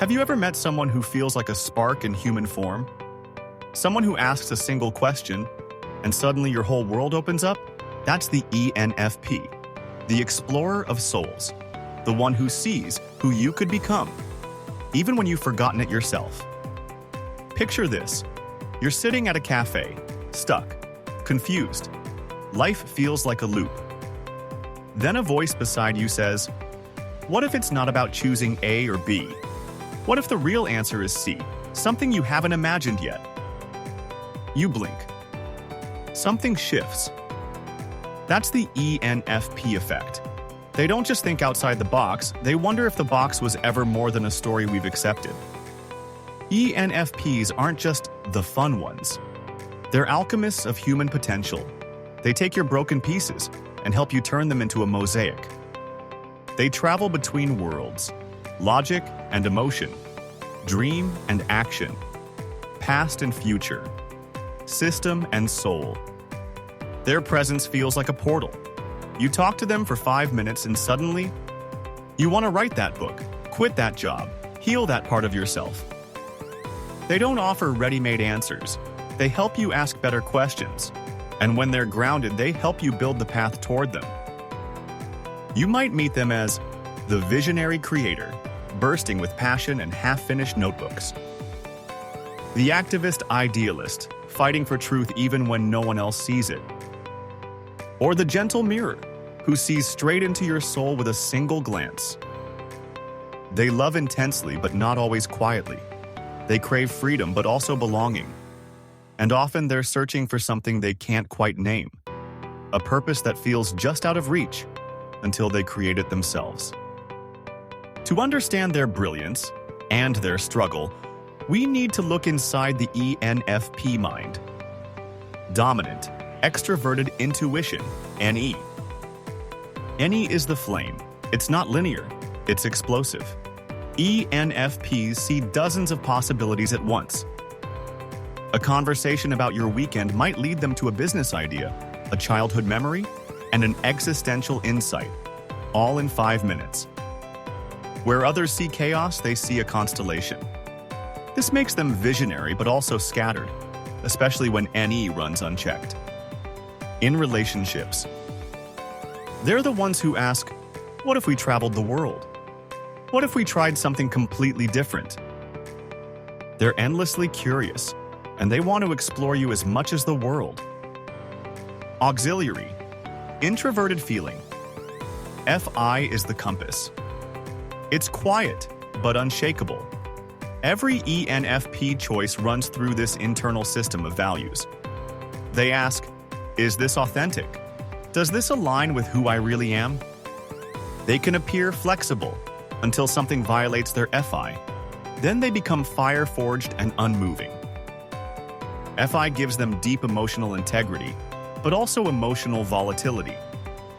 Have you ever met someone who feels like a spark in human form? Someone who asks a single question, and suddenly your whole world opens up? That's the ENFP, the explorer of souls, the one who sees who you could become, even when you've forgotten it yourself. Picture this. You're sitting at a cafe, stuck, confused. Life feels like a loop. Then a voice beside you says, "What if it's not about choosing A or B? What if the real answer is C, something you haven't imagined yet?" You blink. Something shifts. That's the ENFP effect. They don't just think outside the box, they wonder if the box was ever more than a story we've accepted. ENFPs aren't just the fun ones. They're alchemists of human potential. They take your broken pieces and help you turn them into a mosaic. They travel between worlds, logic and emotion, dream and action, past and future, system and soul. Their presence feels like a portal. You talk to them for 5 minutes and suddenly, you want to write that book, quit that job, heal that part of yourself. They don't offer ready-made answers. They help you ask better questions. And when they're grounded, they help you build the path toward them. You might meet them as the visionary creator, bursting with passion and half-finished notebooks. The activist idealist, fighting for truth even when no one else sees it. Or the gentle mirror, who sees straight into your soul with a single glance. They love intensely, but not always quietly. They crave freedom, but also belonging. And often they're searching for something they can't quite name, a purpose that feels just out of reach until they create it themselves. To understand their brilliance and their struggle, we need to look inside the ENFP mind. Dominant, extroverted intuition, NE. NE is the flame. It's not linear, it's explosive. ENFPs see dozens of possibilities at once. A conversation about your weekend might lead them to a business idea, a childhood memory, and an existential insight, all in 5 minutes. Where others see chaos, they see a constellation. This makes them visionary but also scattered, especially when NE runs unchecked. In relationships, they're the ones who ask, what if we traveled the world? What if we tried something completely different? They're endlessly curious, and they want to explore you as much as the world. Auxiliary, introverted feeling. FI is the compass. It's quiet, but unshakable. Every ENFP choice runs through this internal system of values. They ask, is this authentic? Does this align with who I really am? They can appear flexible until something violates their FI. Then they become fire-forged and unmoving. FI gives them deep emotional integrity, but also emotional volatility.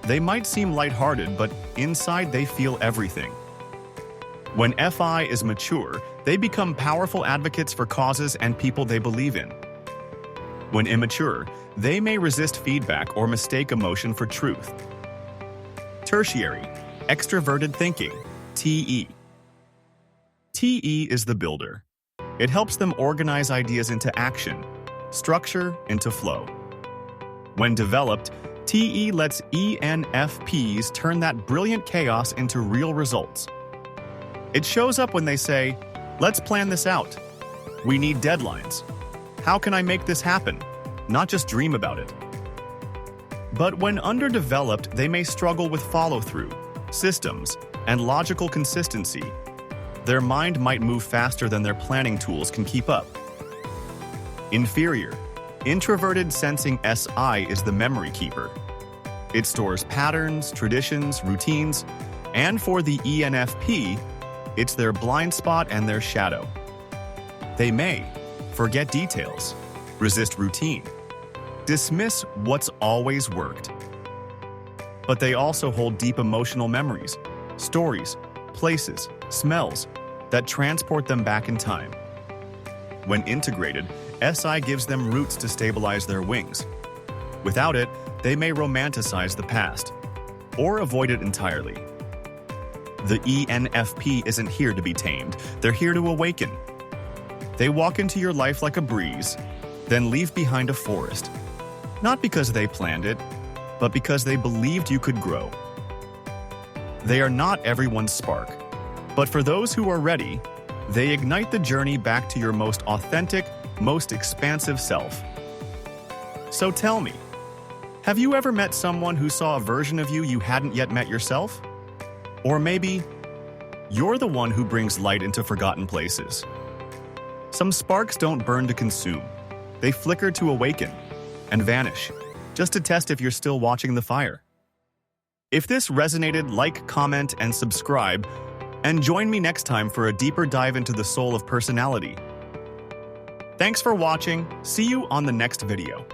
They might seem lighthearted, but inside they feel everything. When FI is mature, they become powerful advocates for causes and people they believe in. When immature, they may resist feedback or mistake emotion for truth. Tertiary, extroverted thinking, TE. TE is the builder. It helps them organize ideas into action, structure into flow. When developed, TE lets ENFPs turn that brilliant chaos into real results. It shows up when they say, let's plan this out. We need deadlines. How can I make this happen? Not just dream about it. But when underdeveloped, they may struggle with follow-through, systems, and logical consistency. Their mind might move faster than their planning tools can keep up. Inferior, introverted sensing SI is the memory keeper. It stores patterns, traditions, routines, and for the ENFP, it's their blind spot and their shadow. They may forget details, resist routine, dismiss what's always worked. But they also hold deep emotional memories, stories, places, smells that transport them back in time. When integrated, SI gives them roots to stabilize their wings. Without it, they may romanticize the past or avoid it entirely. The ENFP isn't here to be tamed. They're here to awaken. They walk into your life like a breeze, then leave behind a forest. Not because they planned it, but because they believed you could grow. They are not everyone's spark, but for those who are ready, they ignite the journey back to your most authentic, most expansive self. So tell me, have you ever met someone who saw a version of you hadn't yet met yourself? Or maybe you're the one who brings light into forgotten places. Some sparks don't burn to consume. They flicker to awaken and vanish, just to test if you're still watching the fire. If this resonated, like, comment, and subscribe, and join me next time for a deeper dive into the soul of personality. Thanks for watching. See you on the next video.